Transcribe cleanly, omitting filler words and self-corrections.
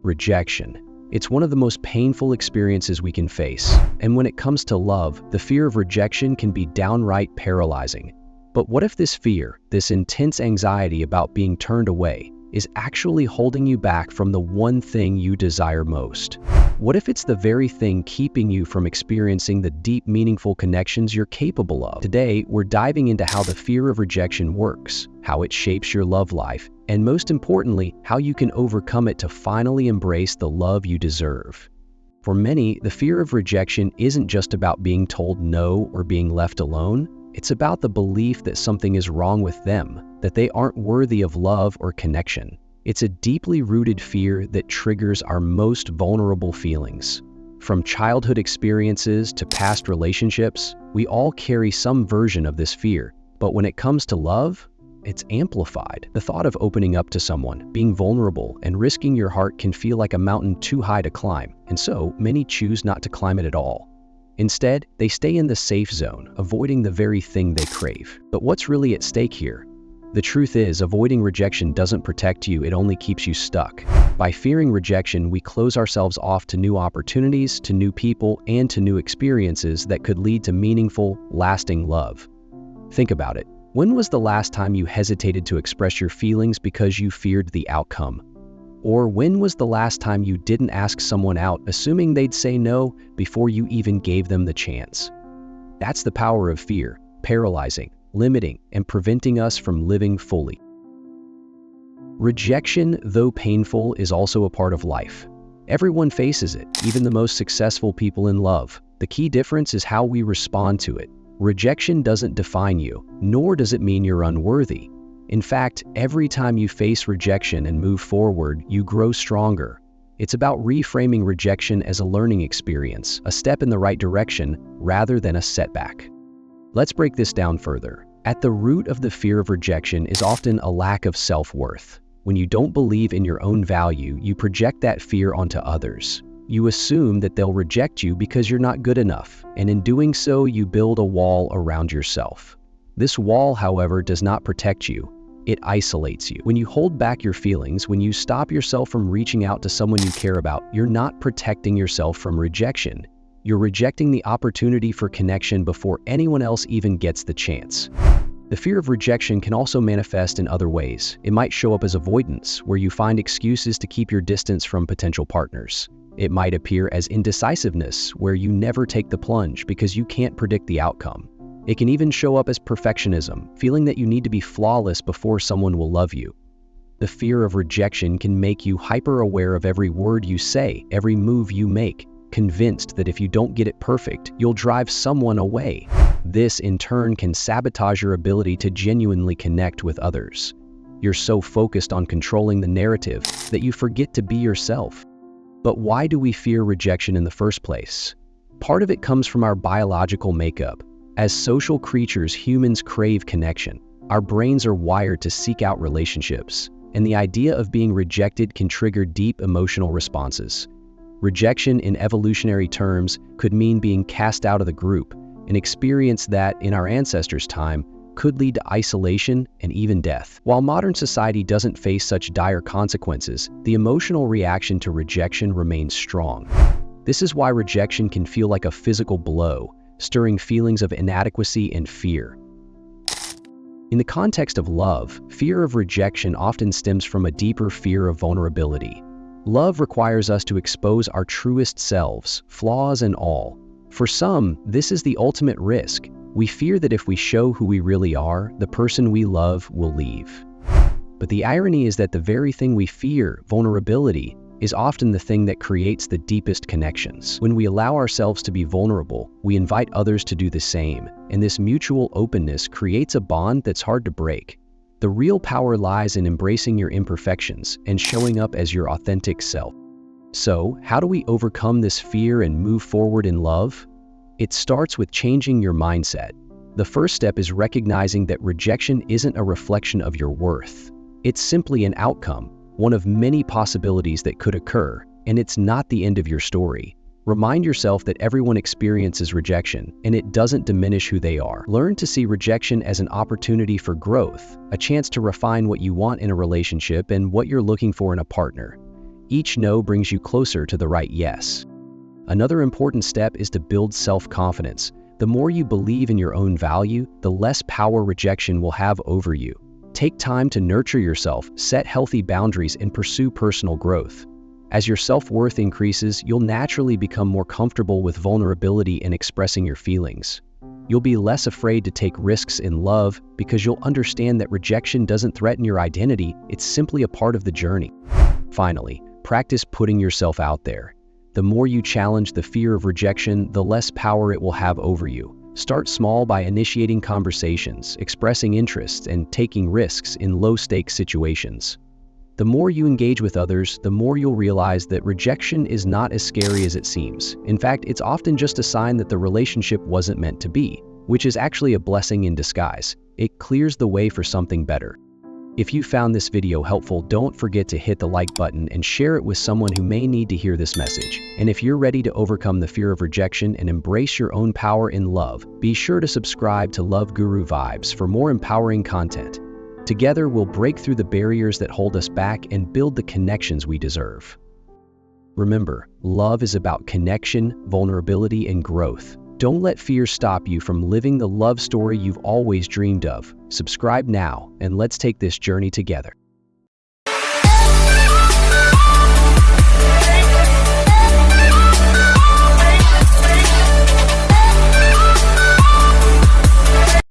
rejection. It's one of the most painful experiences we can face, and when it comes to love, the fear of rejection can be downright paralyzing. But what if this fear, this intense anxiety about being turned away, is actually holding you back from the one thing you desire most? What if it's the very thing keeping you from experiencing the deep, meaningful connections you're capable of? Today, we're diving into how the fear of rejection works, how it shapes your love life, and most importantly, how you can overcome it to finally embrace the love you deserve. For many, the fear of rejection isn't just about being told no or being left alone. It's about the belief that something is wrong with them, that they aren't worthy of love or connection. It's a deeply rooted fear that triggers our most vulnerable feelings. From childhood experiences to past relationships, we all carry some version of this fear. But when it comes to love, it's amplified. The thought of opening up to someone, being vulnerable, and risking your heart can feel like a mountain too high to climb, and so many choose not to climb it at all. Instead, they stay in the safe zone, avoiding the very thing they crave. But what's really at stake here? The truth is, avoiding rejection doesn't protect you, it only keeps you stuck. By fearing rejection, we close ourselves off to new opportunities, to new people, and to new experiences that could lead to meaningful, lasting love. Think about it. When was the last time you hesitated to express your feelings because you feared the outcome? Or when was the last time you didn't ask someone out, assuming they'd say no before you even gave them the chance? That's the power of fear, paralyzing, limiting, and preventing us from living fully. Rejection, though painful, is also a part of life. Everyone faces it, even the most successful people in love. The key difference is how we respond to it. Rejection doesn't define you, nor does it mean you're unworthy. In fact, every time you face rejection and move forward, you grow stronger. It's about reframing rejection as a learning experience, a step in the right direction, rather than a setback. Let's break this down further. At the root of the fear of rejection is often a lack of self-worth. When you don't believe in your own value, you project that fear onto others. You assume that they'll reject you because you're not good enough, and in doing so, you build a wall around yourself. This wall, however, does not protect you. It isolates you. When you hold back your feelings, when you stop yourself from reaching out to someone you care about, you're not protecting yourself from rejection. You're rejecting the opportunity for connection before anyone else even gets the chance. The fear of rejection can also manifest in other ways. It might show up as avoidance, where you find excuses to keep your distance from potential partners. It might appear as indecisiveness, where you never take the plunge because you can't predict the outcome. It can even show up as perfectionism, feeling that you need to be flawless before someone will love you. The fear of rejection can make you hyper-aware of every word you say, every move you make, convinced that if you don't get it perfect, you'll drive someone away. This, in turn, can sabotage your ability to genuinely connect with others. You're so focused on controlling the narrative that you forget to be yourself. But why do we fear rejection in the first place? Part of it comes from our biological makeup. As social creatures, humans crave connection. Our brains are wired to seek out relationships, and the idea of being rejected can trigger deep emotional responses. Rejection, in evolutionary terms, could mean being cast out of the group, an experience that, in our ancestors' time, could lead to isolation and even death. While modern society doesn't face such dire consequences, the emotional reaction to rejection remains strong. This is why rejection can feel like a physical blow, stirring feelings of inadequacy and fear. In the context of love, fear of rejection often stems from a deeper fear of vulnerability. Love requires us to expose our truest selves, flaws and all. For some, this is the ultimate risk. We fear that if we show who we really are, the person we love will leave. But the irony is that the very thing we fear, vulnerability, is often the thing that creates the deepest connections. When we allow ourselves to be vulnerable, we invite others to do the same, and this mutual openness creates a bond that's hard to break. The real power lies in embracing your imperfections and showing up as your authentic self. So, how do we overcome this fear and move forward in love? It starts with changing your mindset. The first step is recognizing that rejection isn't a reflection of your worth. It's simply an outcome, one of many possibilities that could occur, and it's not the end of your story. Remind yourself that everyone experiences rejection, and it doesn't diminish who they are. Learn to see rejection as an opportunity for growth, a chance to refine what you want in a relationship and what you're looking for in a partner. Each no brings you closer to the right yes. Another important step is to build self-confidence. The more you believe in your own value, the less power rejection will have over you. Take time to nurture yourself, set healthy boundaries, and pursue personal growth. As your self-worth increases, you'll naturally become more comfortable with vulnerability and expressing your feelings. You'll be less afraid to take risks in love because you'll understand that rejection doesn't threaten your identity, it's simply a part of the journey. Finally, practice putting yourself out there. The more you challenge the fear of rejection, the less power it will have over you. Start small by initiating conversations, expressing interests, and taking risks in low-stakes situations. The more you engage with others, the more you'll realize that rejection is not as scary as it seems. In fact, it's often just a sign that the relationship wasn't meant to be, which is actually a blessing in disguise. It clears the way for something better. If you found this video helpful, don't forget to hit the like button and share it with someone who may need to hear this message. And if you're ready to overcome the fear of rejection and embrace your own power in love, be sure to subscribe to Love Guru Vibes for more empowering content. Together, we'll break through the barriers that hold us back and build the connections we deserve. Remember, love is about connection, vulnerability, and growth. Don't let fear stop you from living the love story you've always dreamed of. Subscribe now, and let's take this journey together.